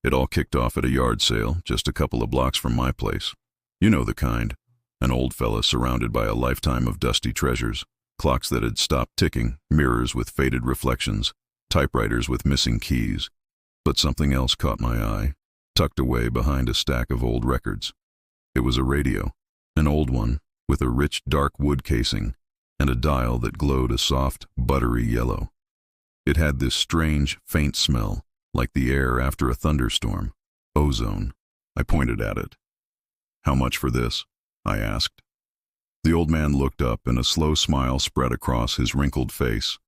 It all kicked off at a yard sale just a couple of blocks from my place. You know the kind. An old fella surrounded by a lifetime of dusty treasures, clocks that had stopped ticking, mirrors with faded reflections, typewriters with missing keys. But something else caught my eye, tucked away behind a stack of old records. It was a radio, an old one, with a rich dark wood casing and a dial that glowed a soft, buttery yellow. It had this strange, faint smell, like the air after a thunderstorm. Ozone. I pointed at it. "How much for this?" I asked. The old man looked up and a slow smile spread across his wrinkled face.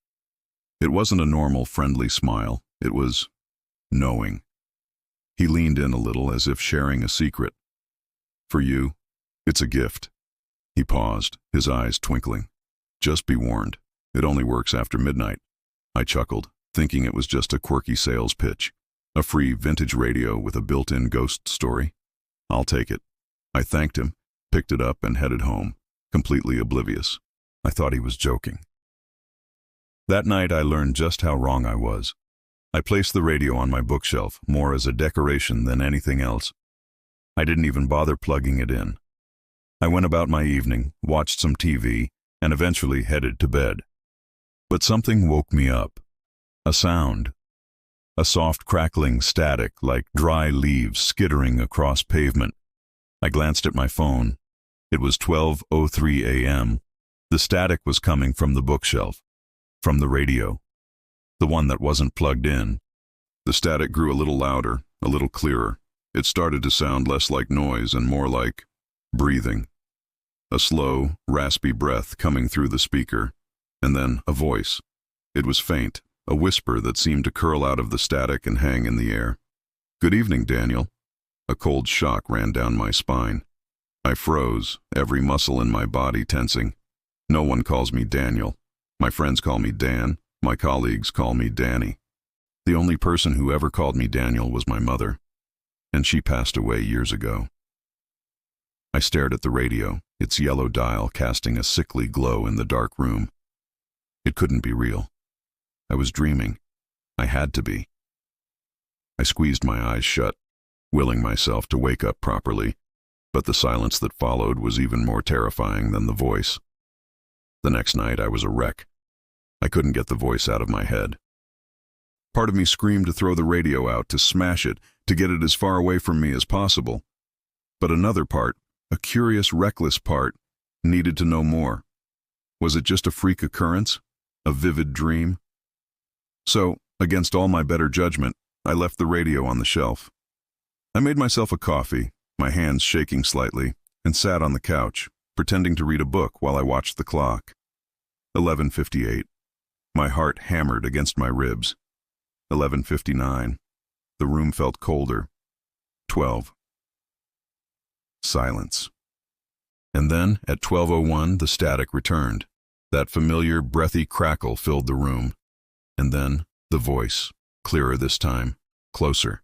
It wasn't a normal, friendly smile. It was knowing. He leaned in a little as if sharing a secret. "For you, it's a gift." He paused, his eyes twinkling. "Just be warned, it only works after midnight." I chuckled, thinking it was just a quirky sales pitch. A free vintage radio with a built-in ghost story. "I'll take it." I thanked him, picked it up and headed home, completely oblivious. I thought he was joking. That night I learned just how wrong I was. I placed the radio on my bookshelf more as a decoration than anything else. I didn't even bother plugging it in. I went about my evening, watched some TV, and eventually headed to bed. But something woke me up. A sound. A soft crackling static like dry leaves skittering across pavement. I glanced at my phone. It was 12:03 a.m. The static was coming from the bookshelf, from the radio, the one that wasn't plugged in. The static grew a little louder, a little clearer. It started to sound less like noise and more like breathing. A slow, raspy breath coming through the speaker, and then a voice. It was faint, a whisper that seemed to curl out of the static and hang in the air. "Good evening, Daniel." A cold shock ran down my spine. I froze, every muscle in my body tensing. No one calls me Daniel. My friends call me Dan. My colleagues call me Danny. The only person who ever called me Daniel was my mother, and she passed away years ago. I stared at the radio, its yellow dial casting a sickly glow in the dark room. It couldn't be real. I was dreaming. I had to be. I squeezed my eyes shut, willing myself to wake up properly, but the silence that followed was even more terrifying than the voice. The next night I was a wreck. I couldn't get the voice out of my head. Part of me screamed to throw the radio out, to smash it, to get it as far away from me as possible. But another part, a curious, reckless part, needed to know more. Was it just a freak occurrence? A vivid dream? So, against all my better judgment, I left the radio on the shelf. I made myself a coffee, my hands shaking slightly, and sat on the couch, pretending to read a book while I watched the clock. 11:58. My heart hammered against my ribs. 11:59. The room felt colder. 12. Silence. And then, at 12:01, the static returned. That familiar, breathy crackle filled the room. And then, the voice, clearer this time, closer.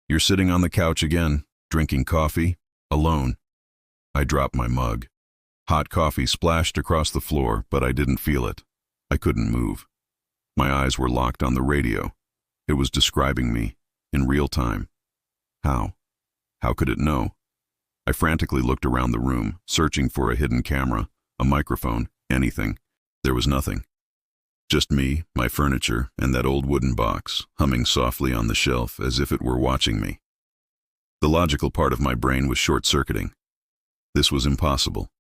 "You're sitting on the couch again, drinking coffee, alone." I dropped my mug. Hot coffee splashed across the floor, but I didn't feel it. I couldn't move. My eyes were locked on the radio. It was describing me, in real time. How? How could it know? I frantically looked around the room, searching for a hidden camera, a microphone, anything. There was nothing. Just me, my furniture, and that old wooden box, humming softly on the shelf as if it were watching me. The logical part of my brain was short-circuiting. This was impossible.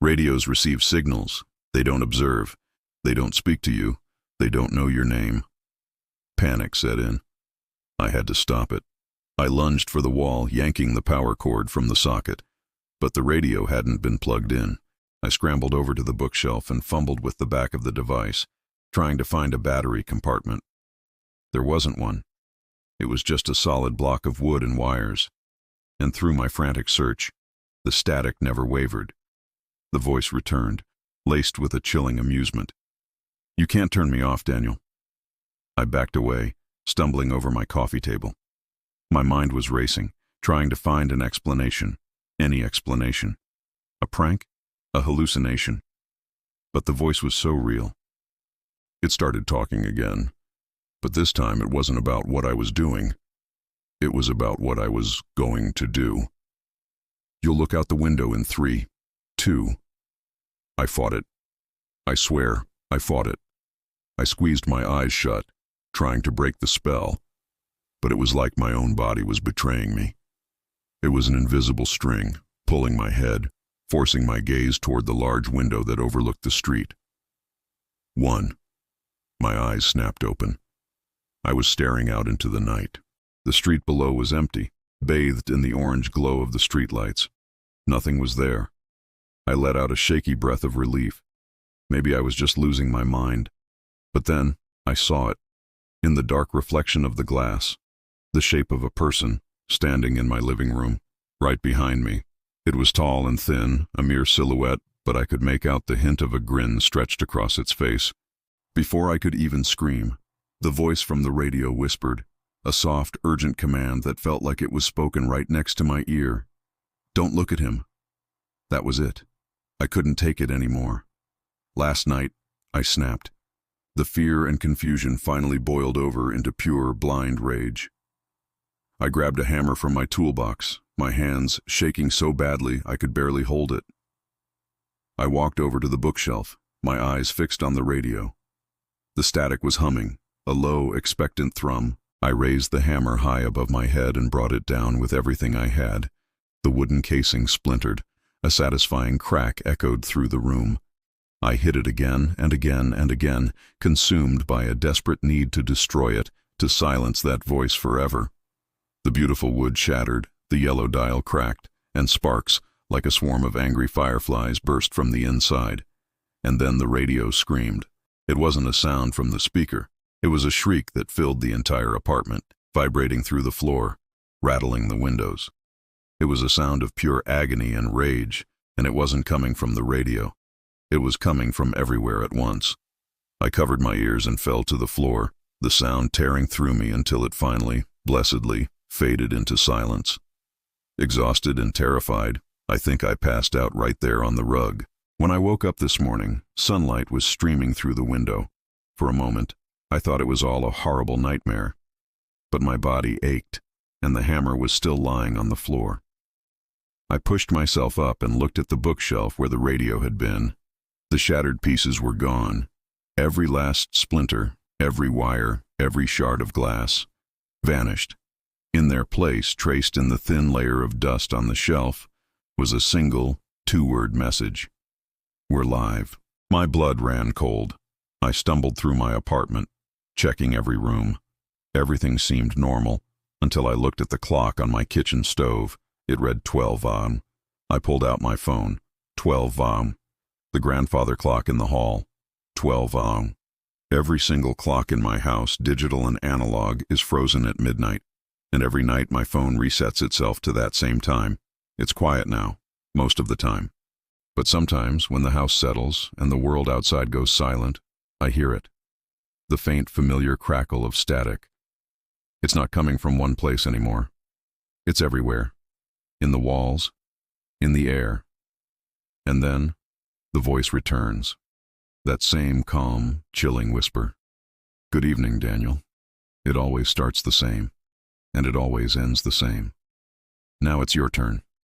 Radios receive signals. They don't observe. They don't speak to you. They don't know your name. Panic set in. I had to stop it. I lunged for the wall, yanking the power cord from the socket. But the radio hadn't been plugged in. I scrambled over to the bookshelf and fumbled with the back of the device, trying to find a battery compartment. There wasn't one. It was just a solid block of wood and wires. And through my frantic search, the static never wavered. The voice returned, laced with a chilling amusement. "You can't turn me off, Daniel." I backed away, stumbling over my coffee table. My mind was racing, trying to find an explanation, any explanation. A prank? A hallucination? But the voice was so real. It started talking again, but this time it wasn't about what I was doing. It was about what I was going to do. You'll look out the window in 3, 2. I fought it. I swear, I fought it. I squeezed my eyes shut, trying to break the spell, but it was like my own body was betraying me. It was an invisible string, pulling my head, forcing my gaze toward the large window that overlooked the street. 1. My eyes snapped open. I was staring out into the night. The street below was empty, bathed in the orange glow of the streetlights. Nothing was there. I let out a shaky breath of relief. Maybe I was just losing my mind. But then, I saw it. In the dark reflection of the glass, the shape of a person, standing in my living room, right behind me. It was tall and thin, a mere silhouette, but I could make out the hint of a grin stretched across its face. Before I could even scream, the voice from the radio whispered, a soft, urgent command that felt like it was spoken right next to my ear. Don't look at him. That was it. I couldn't take it anymore. Last night, I snapped. The fear and confusion finally boiled over into pure, blind rage. I grabbed a hammer from my toolbox, my hands shaking so badly I could barely hold it. I walked over to the bookshelf, my eyes fixed on the radio. The static was humming, a low, expectant thrum. I raised the hammer high above my head and brought it down with everything I had. The wooden casing splintered. A satisfying crack echoed through the room. I hit it again and again and again, consumed by a desperate need to destroy it, to silence that voice forever. The beautiful wood shattered, the yellow dial cracked, and sparks, like a swarm of angry fireflies, burst from the inside. And then the radio screamed. It wasn't a sound from the speaker. It was a shriek that filled the entire apartment, vibrating through the floor, rattling the windows. It was a sound of pure agony and rage, and it wasn't coming from the radio. It was coming from everywhere at once. I covered my ears and fell to the floor, the sound tearing through me until it finally, blessedly, faded into silence. Exhausted and terrified, I think I passed out right there on the rug. When I woke up this morning, sunlight was streaming through the window. For a moment, I thought it was all a horrible nightmare. But my body ached, and the hammer was still lying on the floor. I pushed myself up and looked at the bookshelf where the radio had been. The shattered pieces were gone. Every last splinter, every wire, every shard of glass, vanished. In their place, traced in the thin layer of dust on the shelf, was a single, 2-word message. We're live. My blood ran cold. I stumbled through my apartment, checking every room. Everything seemed normal, until I looked at the clock on my kitchen stove. It read 12 on. I pulled out my phone. 12 on. The grandfather clock in the hall. 12 on. Every single clock in my house, digital and analog, is frozen at midnight. And every night my phone resets itself to that same time. It's quiet now, most of the time. But sometimes, when the house settles and the world outside goes silent, I hear it. The faint, familiar crackle of static. It's not coming from one place anymore. It's everywhere. In the walls, in the air. And then, the voice returns. That same calm, chilling whisper. Good evening, Daniel. It always starts the same, and it always ends the same. Now it's your turn.